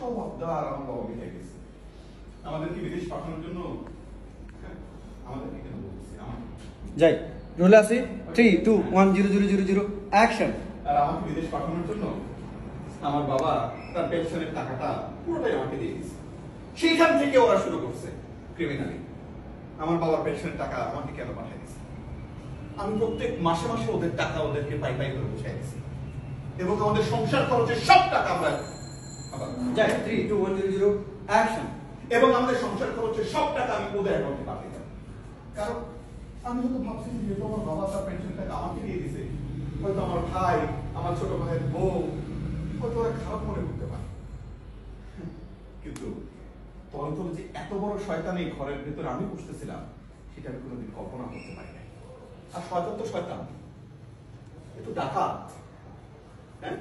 সব আবদার আমার বাবা মিটাই গেছে। আমাদেরকে বিদেশ পাঠানোর জন্য আমাদেরকে কেন বলতেছে যাই রোলে আসি 3 2 1 0 0 0 0 অ্যাকশন। আর আমাকে বিদেশ পাঠানোর জন্য আমার বাবা তার পেনশনের টাকাটা পুরোটাই আমাকে দিয়ে দিয়েছে। সেইখান থেকে ওরা শুরু করছে ক্রিমিনালি। আমার বাবার পেনশনের টাকা আমাকে কেন পাঠিয়ে দিয়েছে? আমি প্রত্যেক মাসে মাসে ওদের টাকা ওদেরকে পাই পাই করে বুঝাই দিয়েছি এবং আমাদের সংসার খরচের সব টাকা আমরা যাই 3 2 1 0 0 অ্যাকশন। এবং আমাদের সংসার খরচের সব টাকা আমি ওদের অ্যাকাউন্টে পাঠিয়ে দেব। কারণ আমি হয়তো ভাবছি যেহেতু আমার বাবা তার পেনশন টাকা আমাকে দিয়ে দিয়েছে, হয়তো আমার ভাই, আমার ছোট ভাইয়ের বউ হয়তো ওরা খারাপ মনে করতে পারে। কিন্তু তখন তো যে এত বড় শয়তান এই ঘরের ভেতরে আমি বসতেছিলাম সেটা আমি কোনোদিন কল্পনা করতে পারি নাই। আর শয়তান তো শয়তান, একটু ডাকাত, হ্যাঁ